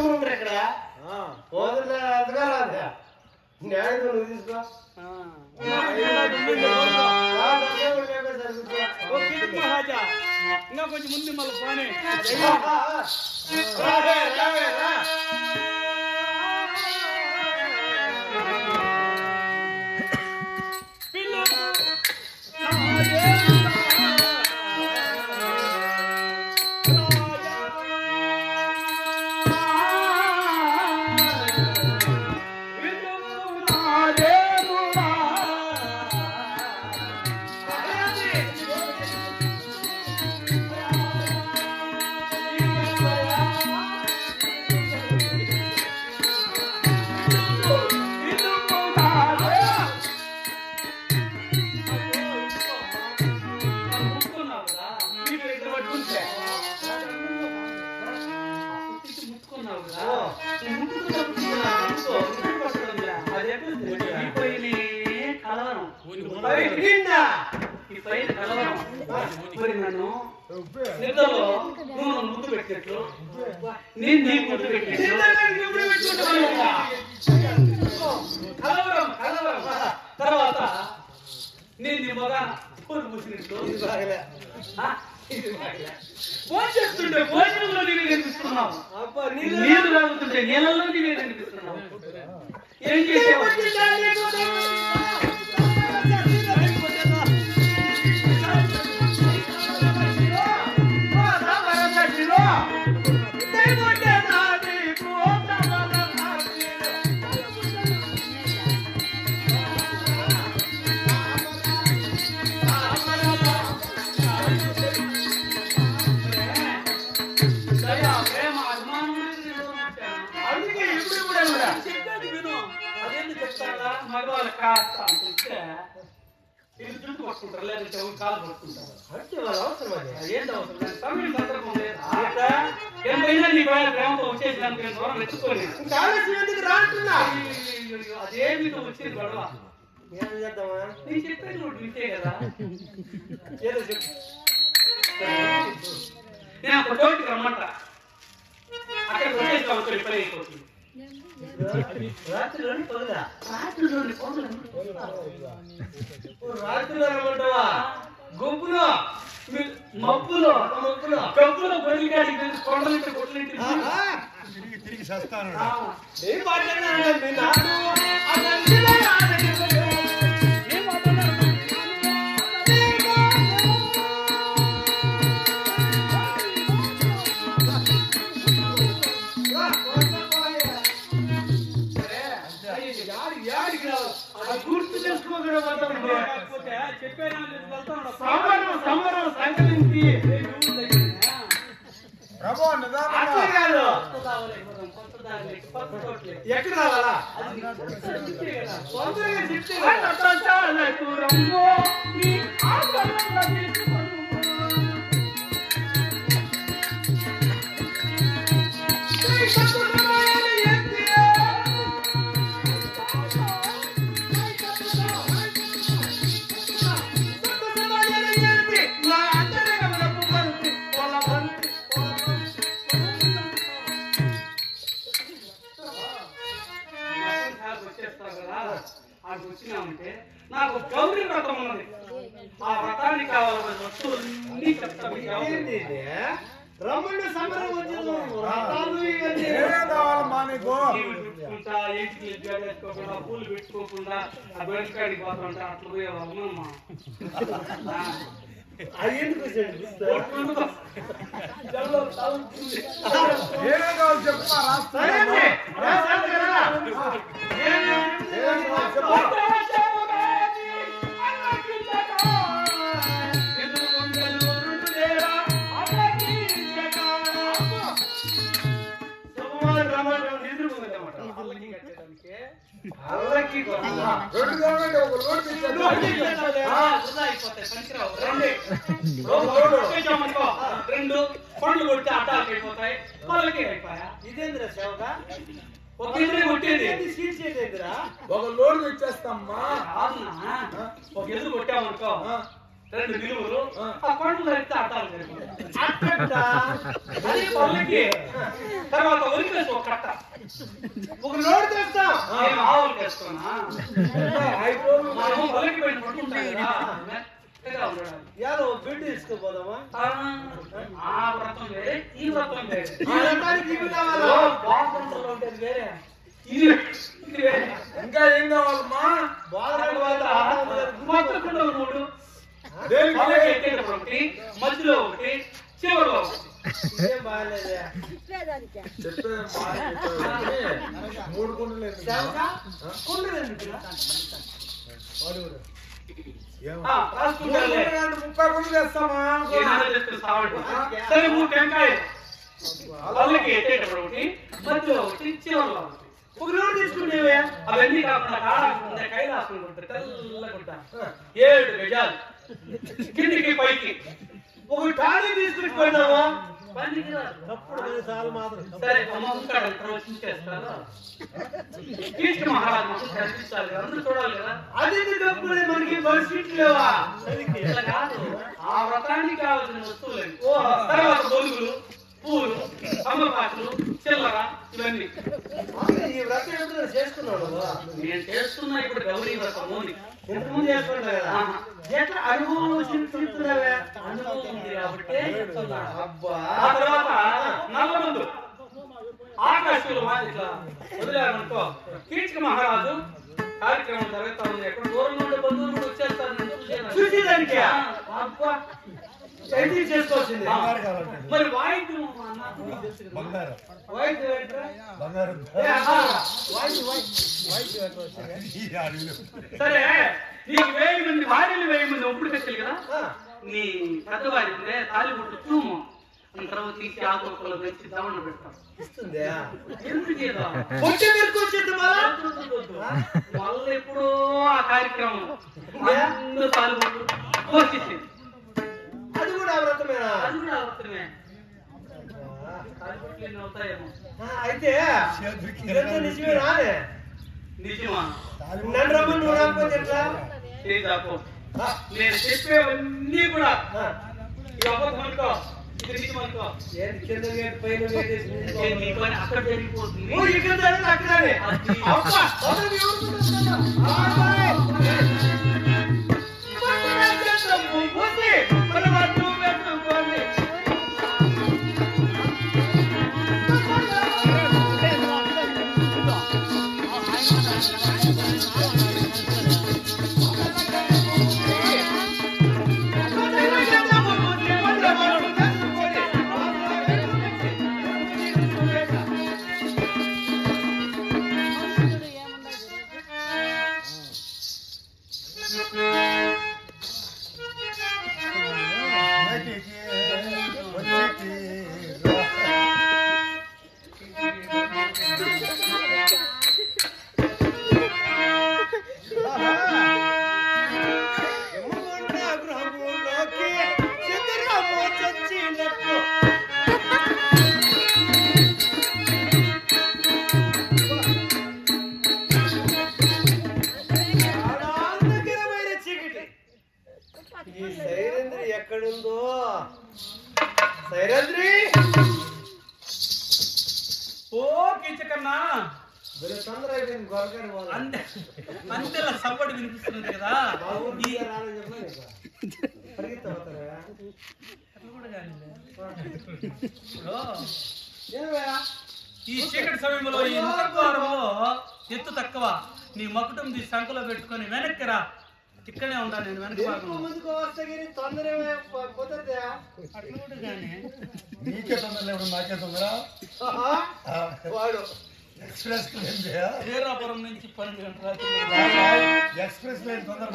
కూర్చుంటారు ఇక్కడ పోతుంది అందుగా రాదా న్యాయం నువ్వు తీసుకో మహారాజా ఇంకా కొంచెం ముందు మళ్ళీ పోనీ నన్ను నిద్రలో నువ్వు ముద్దు పెట్టినట్లు నేను నీ ముద్దు పెట్టినట్లు కలవరం కలవరం తర్వాత నేను నీ మగ పూలు పూసినట్లు ఫోన్ చేస్తుంటే భోజనంలో నీవే కనిపిస్తున్నావు నీళ్ళు తాగుతుంటే నీళ్ళలో నీవే కనిపిస్తున్నావు ఏం చేసావు మగవాళ్ళ కాస్త అంటే ఇది జుట్టు పట్టుకుంటారు లేదంటే కాలు పట్టుకుంటారు అంటే వాళ్ళ అవసరం అది ఏంటి అవసరం సమయం సందర్భం లేదు ఏమైనా నీ ప్రేమతో వచ్చేసి దానికి దూరం ఎత్తుకొని అదేమి వచ్చేది గొడవ ఏం చేద్దామా నేను చెప్పేది నువ్వు వింటే కదా ఏదో చెప్పు నేను ఒక చోటికి రమ్మంట అక్కడికి వచ్చేస్తాను పని అయిపోతుంది రాత్రిలోని పొగదా రాత్రిలోని పొగలు రాత్రిలో రమ్మంటావా గుంపులో మబ్బులో మబ్బులో కబ్బులో బయలుగాడి కొండలింటి కొట్లింటి తిరిగి చేస్తాను ఏం మాట్లాడినా గుర్తు చేసుకోకుండా సమరం సంకలించి ఎక్కడ రావాలా వచ్చినామంటే నాకు గౌరీ వ్రతం ఉన్నది ఆ వ్రతానికి కావాల్సిన వస్తువులన్నీ చెప్తాను రమణ సమరం వచ్చింది పూలు పెట్టుకోకుండా ఆ బయటకాడికి పోతుంటే అట్లా పోయే వాళ్ళమ్మా అది ఎందుకు రెండు పండ్లు కొడితే అడ్డాలు అయిపోతాయి వాళ్ళకి అయిపోయా ఇదేంద్రా సేవగా ఒక ఇద్దరే కొట్టేది ఒక లోడ్ తెచ్చేస్తామ్మా ఒక ఎదురు కొట్టామనుకో 2 నిలువులు ఆ కొండలు అయితే అట్టాలు అది పల్లకి తర్వాత ఒలికేసి ఒక కట్ట ఒక లోడ్ తెస్తాం నేను ఆవులు తెస్తున్నా మనం పల్లకి పైన పట్టుకుంటాం కదా యాదో బిడ్డ తీసుకుపోదామా ఆ వ్రతం వేరే ఈ వ్రతం వేరే ఉంటుంది వేరే ఇది వేరే ఇంకా ఏం కావాలమ్మా మొత్తం 3 ఒకటి మధ్యలో ఒకటి చివరిలో ఏం బాగాలేదే మూడు కుండలు రాసుకుంటారులే 30 కుండలు వేస్తామా సరే 3 టెంకాయలు వాళ్ళకి ఎత్తేటప్పుడు ఒకటి మధ్యలో ఒకటి చివరిలో ఒకటి ఒక లోడ్ తీసుకుంటేవే అవన్నీ కాకుండా కాకుండా కైలాసం ఉంటారు తెల్లగుంటా 7 గజాలు కిందికి పైకి ఒక టాలీ తీసుకుని పోయినావా సరే కృష్ణ మహారాజు కనిపించాలి కదా అందరూ చూడాలి కదా అది మనకి పరిస్థితి లేవా ఇట్లా కాదు ఆ వ్రతానికి కావాల్సిన వస్తువులు తర్వాత బొలుగులు పూలు అమ్మపాకులు చిల్లర ఇవన్నీ ఈ వ్రతం ఎప్పుడు చేసుకున్నాడు నేను చేస్తున్నా ఇప్పుడు గౌరీ వ్రతము ఎంతమంది చేసుకుంటా కదా ఎట్లా అనుభవం చెప్తున్నావే అనుభవం ఉంది కాబట్టి అబ్బా ఆ తర్వాత నల్లమందు ఆకాశంలో ఇట్లా వదిలేమనుకో కీచక మహారాజు కార్యక్రమం జరుగుతా ఉంది ఎక్కడ దూరం నుండి బంధువులు కూడా వచ్చేస్తారు చూసేదానికి అబ్బా అయితే చేసుకోవాల్సింది మరి వాయిద్యం సరే నీకు 1000 మంది భార్యలు 1000 మంది ఒప్పుడు కట్టాలి కదా నీ పెద్దవారి తాలిబుట్టు చూము తర్వాత తీసి ఆకుకూరలో పెంచి దవణ పెడతాం ఇస్తుంది ఎందుకు చేద్దాం మళ్ళీ ఎప్పుడో ఆ కార్యక్రమం అందరూ తాలిబుట్టు పోషించింది అది కూడా వ్రతమేనా అది కూడా అవసరమే తాలిబుట్లు ఎన్ని అవుతాయేమో అయితే నిజమేనా నిజమా నన్ను రమ్మని నువ్వు రాకపోతే ఎట్లా నేను చెప్పేవన్నీ కూడా ఇది అబద్ధం అనుకో ఇది నిజం అనుకో కింద గేట్ పైన నీ పని అక్కడ జరిగిపోతుంది అక్కడే ఎక్కడుందో సైరంద్రి ఓ కిచకన్నా తొందర అయిపోయింది గొరగాడు అంతేలా సపోర్ట్ వినిపిస్తుంది కదా ఈ చీకటి సమయంలో ఈ ముఖద్వారంలో ఎత్తు తక్కువ నీ మకుటం తీ సంకలో పెట్టుకొని వెనక్కి రా ఇక్కడే ఉంటాను నేను వెనక నీకే తొందర లేవు నాకే తొందర వాడు ఎక్స్ప్రెస్ వీరాపురం నుంచి 12 గంటల ఎక్స్ప్రెస్ లైన్ తొందర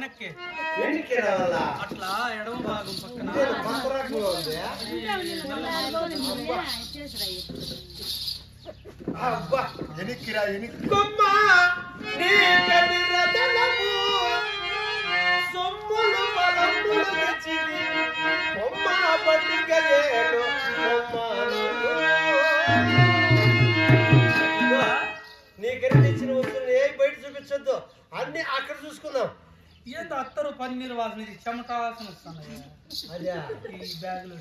వెనక్కి వెనక్కి రావాలా అట్లా ఎడమ భాగం పక్కన కొత్త రకంగా ఉంది అబ్బా ఎనిక్కిరా ఎనిక్కి కొమ్మ నీకది రతనము సొమ్ములు బలములు తెచ్చిది కొమ్మ పట్టుకలేను నీకెన్ని తెచ్చిన వస్తువులు ఏ బయట చూపించొద్దు అన్ని అక్కడ చూసుకుందాం ఏందో అత్తరు పన్నీరు వాసన ఇది చెమట వాసన వస్తున్నాయి అదే ఈ బ్యాగులు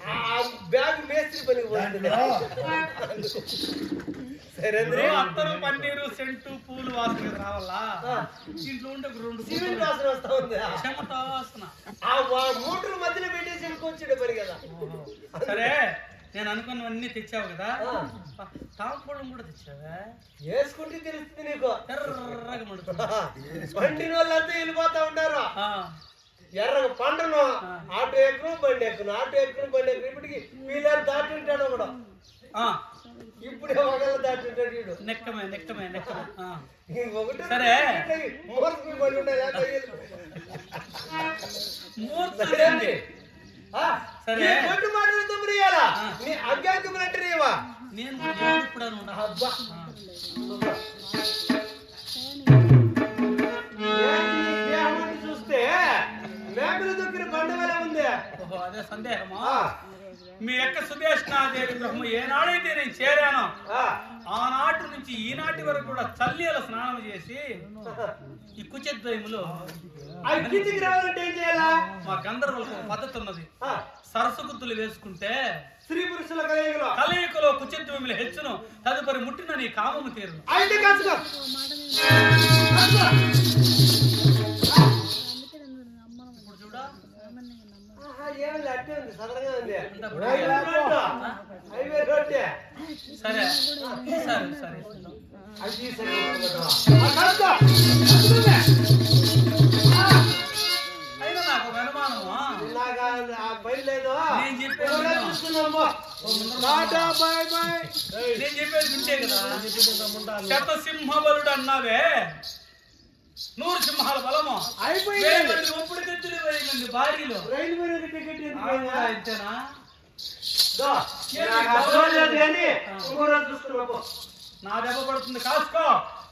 బ్యాగ్ మేస్త్రి పనికి పోతుంది సరే అత్తరు పన్నీరు సెంటు పూలు వాసన రావాలా ఇంట్లో ఉంటే రెండు సిమెంట్ వాసన వస్తా ఉంది చెమట వాసన ఆ మూటల మధ్యలో పెట్టేసి వెళ్ళుకొచ్చాడు పని కదా సరే నేను అనుకున్నవన్నీ తెచ్చావు కదా తాంపూలం కూడా తెచ్చావా వేసుకుంటే తెలుస్తుంది నీకు ఎర్రగా మడుతుంది బండి వాళ్ళంతా వెళ్ళిపోతా ఉంటారు ఎర్రగా పంటను ఆటో ఎక్కువ బండి ఎక్కును ఆటో ఎక్కువ బండి ఎక్కువ ఇప్పటికి వీళ్ళని దాటింటాడు ఒకడు ఇప్పుడే ఒకళ్ళు దాటింటాడు వీడు నెక్కమే నెక్కమే నెక్కమే ఒకటి సరే మూర్ఖులు బండి ఉండాలి మూర్తి సరే కొట్టు మాటలతో ప్రియాలా నీ అజ్ఞాతములు అంటే రేవా నేను ఇప్పుడు అబ్బా చూస్తే మేకలు దొక్కిన బండ వేళ ఉంది అదే సందేహమా మీ యొక్క సుదేష్ణాదేవి బ్రహ్మ ఏనాడైతే నేను చేరానో ఆనాటి నుంచి ఈనాటి వరకు కూడా చల్లీల స్నానం చేసి ఈ కుచద్వయములో కిందికి రావాలంటే ఏం చేయాలా మా గంధర్వులకు పద్ధతి ఉన్నది సరస్సు గుద్దులు వేసుకుంటే స్త్రీ పురుషుల కలయికలో కుచద్వయములు హెచ్చును తదుపరి ముట్టిన నీ కామము తీరును అయితే కాసుకో ఇప్పుడు చూడా ఏమి అట్టే ఉంది సదరంగా ఉంది హైవే రోడ్డే సరే సరే సరే అది అయినా నాకు ఒక అనుమానమా ఆ పని లేదు నేను చెప్పేది నేను చెప్పేది వింటే కదా శతసింహబలుడు అన్నావే 100 సింహాల బలము అయిపోయింది ఒప్పుడు తెచ్చులు పోయింది భార్యలో రైల్వే టికెట్ అంతేనా నా దెబ్బ పడుతుంది కాసుకో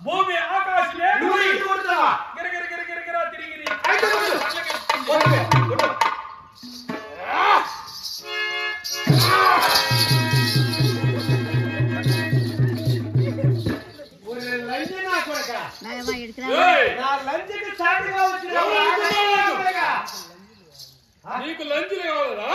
భూమి ఆకాశమే గిరగిర గిరగిర తిరిగి నీకు లంచ్ కావాలా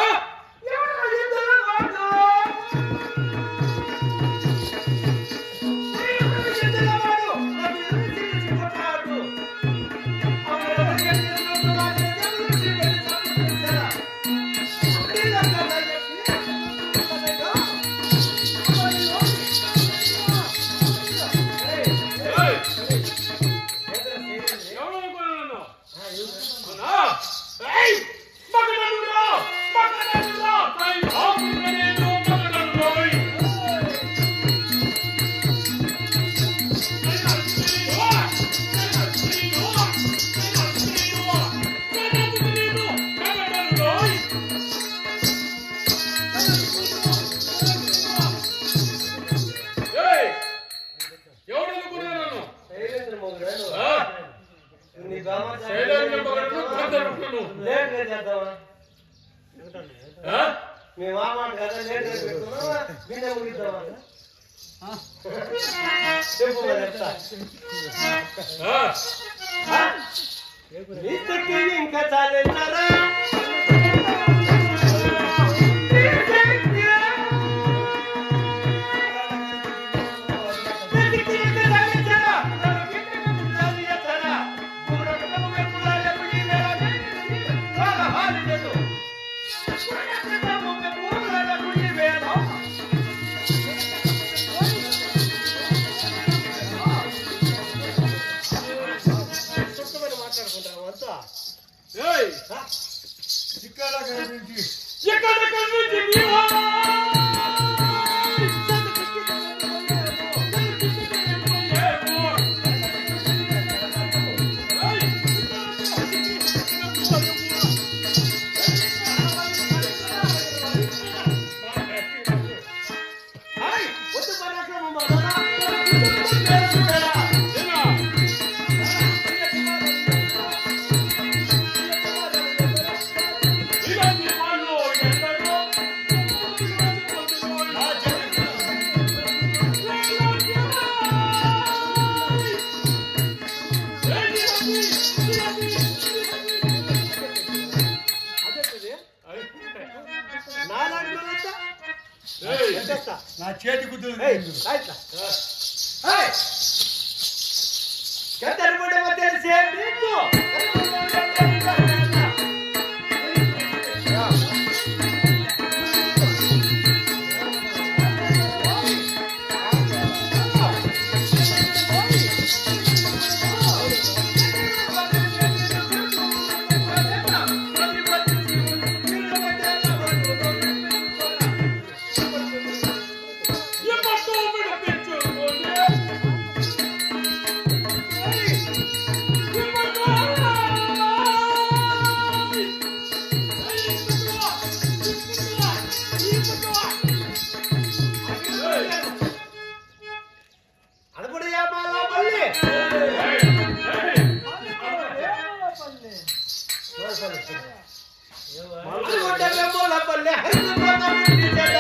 ఇంకా చాలేస్తారా కూర్చొని ఏయ్, రాయిట్లా. ఏయ్, కత్తెరపడేమో తెలిసే నీకు. అనబడియా మాలాపల్లి. మల్లుగొడ్డ వెంబోలపల్లి హరిద్వారం నుండి చెడ్డ.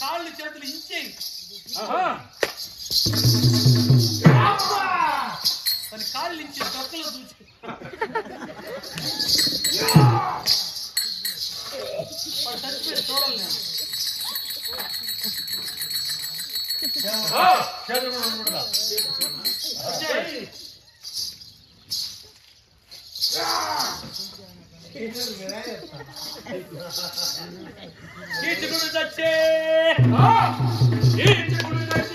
కాళ్ళు చేతులు ఇచ్చేయి కానీ కాళ్ళు ఇచ్చి తొక్కలో దూచి వాడు చచ్చిపోయి చూడాలి నేను చేతులు కూడా వచ్చేయ్. కీచుకుడు చచ్చే కీచుకుడు చచ్చే